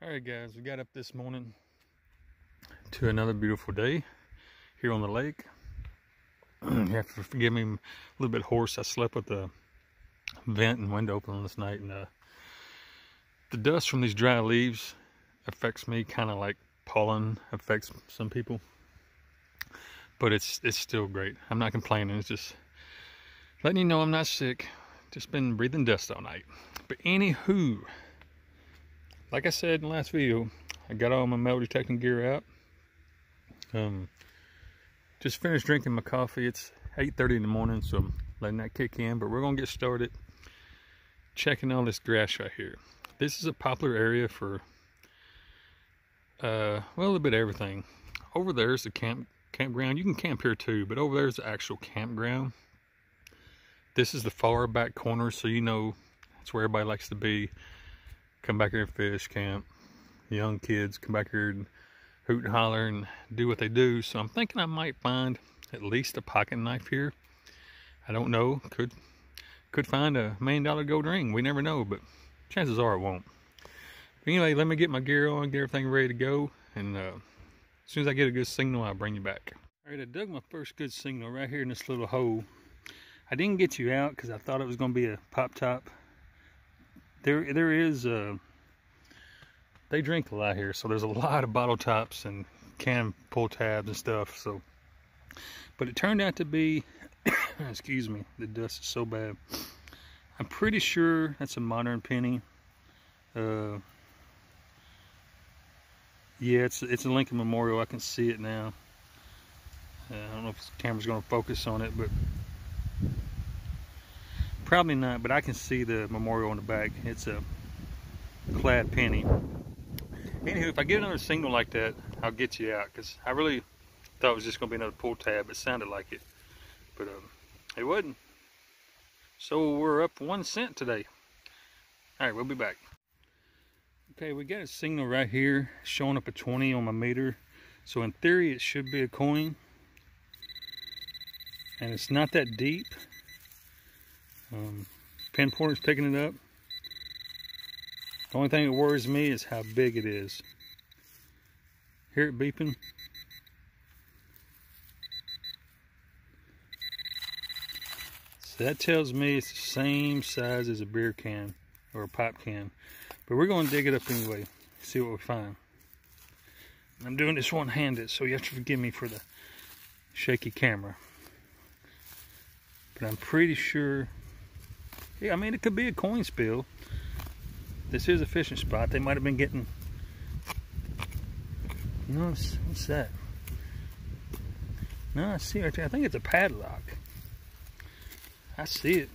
All right, guys, we got up this morning to another beautiful day here on the lake. You have to forgive me, I'm a little bit hoarse. I slept with the vent and window open this night, and the dust from these dry leaves affects me kind of like pollen affects some people. But it's still great. I'm not complaining. It's just letting you know I'm not sick. Just been breathing dust all night. But anywho, like I said in the last video, I got all my metal detecting gear out. Just finished drinking my coffee. It's 8:30 in the morning, so I'm letting that kick in. But we're gonna get started checking all this grass right here. This is a popular area for well, a little bit of everything. Over there's the campground. You can camp here too, but over there's the actual campground. This is the far back corner, so you know it's where everybody likes to be. Come back here and fish, camp. Young kids come back here and hoot and holler and do what they do. So I'm thinking I might find at least a pocket knife here. I don't know. Could find a $1 million gold ring. We never know, but chances are it won't. But anyway, let me get my gear on, get everything ready to go, and as soon as I get a good signal, I'll bring you back. All right, I dug my first good signal right here in this little hole. I didn't get you out because I thought it was going to be a pop top. There is they drink a lot here, so there's a lot of bottle tops and can pull tabs and stuff. So, but it turned out to be, excuse me, the dust is so bad. I'm pretty sure that's a modern penny. Yeah, it's a Lincoln Memorial. I can see it now. I don't know if the camera's going to focus on it, but probably not. But I can see the memorial on the back. It's a clad penny. Anywho, if I get another signal like that, I'll get you out, because I really thought it was just going to be another pull tab. It sounded like it, but it wasn't. So we're up 1 cent today. All right, we'll be back. Okay, we got a signal right here showing up a 20 on my meter. So in theory, it should be a coin, and it's not that deep. Pin pointer's picking it up. The only thing that worries me is how big it is. Hear it beeping? So that tells me it's the same size as a beer can or a pop can. But we're going to dig it up anyway, see what we find. I'm doing this one-handed, so you have to forgive me for the shaky camera. But I'm pretty sure, yeah, I mean, it could be a coin spill. This is a fishing spot. They might have been getting, no, what's that? No, I see it right there. I think it's a padlock. I see it.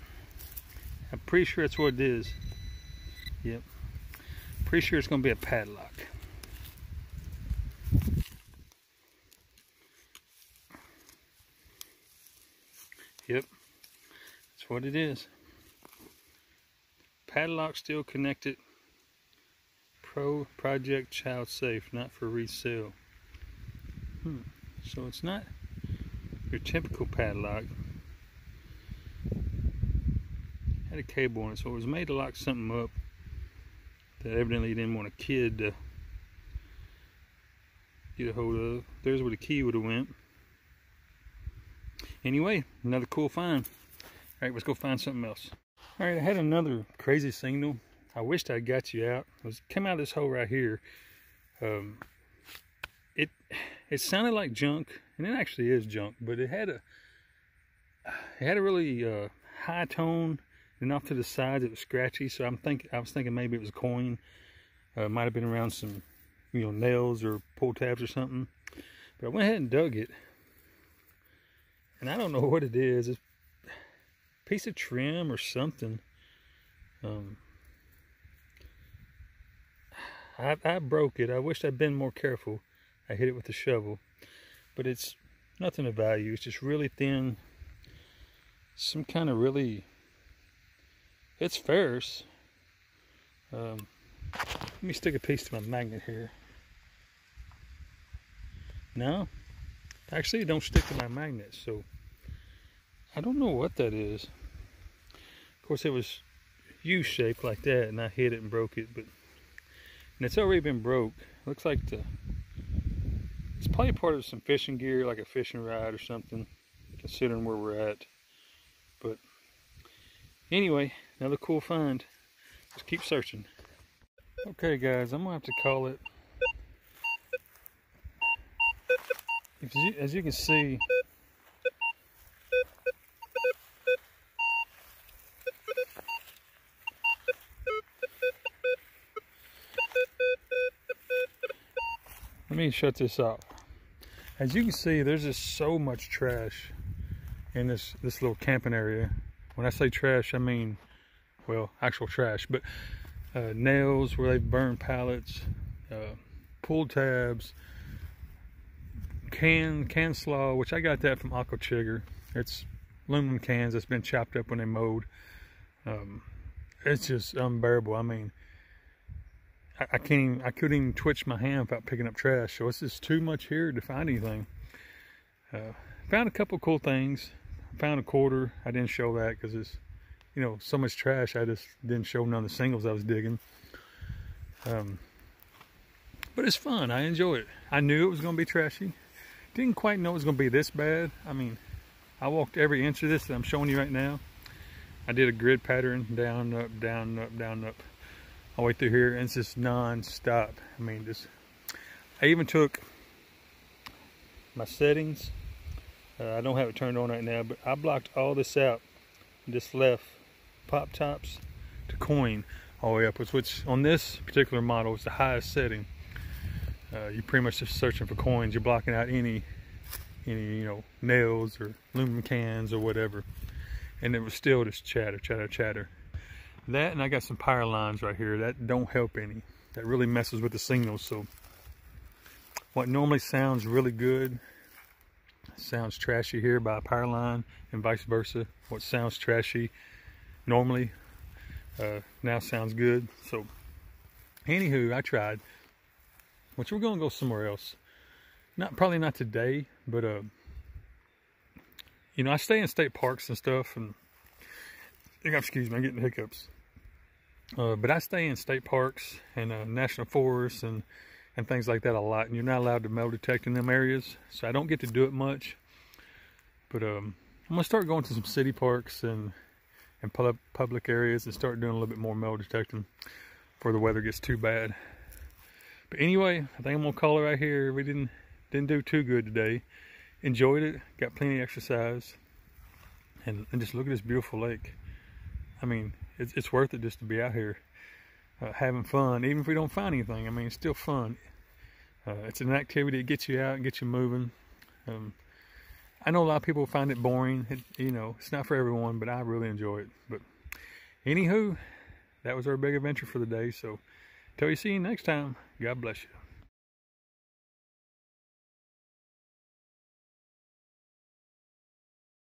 I'm pretty sure that's what it is. Yep. Pretty sure it's going to be a padlock. Yep. That's what it is. Padlock still connected. Project child safe, not for resale. So it's not your typical padlock. Had a cable on it, so it was made to lock something up that evidently didn't want a kid to get a hold of. There's where the key would have went. Anyway, another cool find. All right, let's go find something else. All right, I had another crazy signal. I wished I got you out. It came out of this hole right here. It sounded like junk, and it actually is junk, but it had a really high tone, and off to the sides it was scratchy. So I was thinking maybe it was a coin. It might have been around some, nails or pull tabs or something. But I went ahead and dug it, and I don't know what it is. It's a piece of trim or something. I broke it. I wish I'd been more careful. I hit it with a shovel, but it's nothing of value. It's just really thin. Some kind of really, it's ferrous. Let me stick a piece to my magnet here. No, actually it don't stick to my magnet, so I don't know what that is. Of course, it was U-shaped like that, and I hit it and broke it, but and it's already been broke. Looks like it's probably part of some fishing gear, like a fishing rod or something, considering where we're at. But anyway, another cool find. Just keep searching. Okay guys, I'm gonna have to call it. As you can see, let me shut this off. As you can see, there's just so much trash in this little camping area. When I say trash, I mean, well, actual trash, but nails where they've burned pallets, pull tabs, can slaw, which I got that from Aqua Chigger. It's aluminum cans that's been chopped up when they mowed. It's just unbearable. I mean, I couldn't even twitch my hand without picking up trash. So it's just too much here to find anything. Found a couple cool things. Found a quarter. I didn't show that because it's, you know, so much trash. I just didn't show none of the singles I was digging. But it's fun. I enjoy it. I knew it was going to be trashy. Didn't quite know it was going to be this bad. I mean, I walked every inch of this that I'm showing you right now. I did a grid pattern, down, up, down, up, down, up, all the way through here, and it's just non-stop. I mean, I even took my settings. I don't have it turned on right now, but I blocked all this out and just left pop tops to coin all the way upwards, which on this particular model is the highest setting. You're pretty much just searching for coins. You're blocking out any you know, nails or aluminum cans or whatever, and it was still just chatter, chatter, chatter. That, and I got some power lines right here that don't help any. That really messes with the signals. So what normally sounds really good sounds trashy here by a power line, and vice versa. What sounds trashy normally now sounds good. So anywho, I tried, which we're gonna go somewhere else. Probably not today, but you know, I stay in state parks and stuff, and excuse me, I'm getting hiccups. But I stay in state parks and national forests and things like that a lot, and you're not allowed to metal detect in them areas, so I don't get to do it much. But I'm gonna start going to some city parks and public areas and start doing a little bit more metal detecting before the weather gets too bad. But anyway, I think I'm gonna call it right here. We didn't do too good today. Enjoyed it, got plenty of exercise, and just look at this beautiful lake. I mean, it's worth it just to be out here having fun, even if we don't find anything. I mean, it's still fun. It's an activity that gets you out and gets you moving. I know a lot of people find it boring. You know, it's not for everyone, but I really enjoy it. But anywho, that was our big adventure for the day. So till you see you next time, God bless you.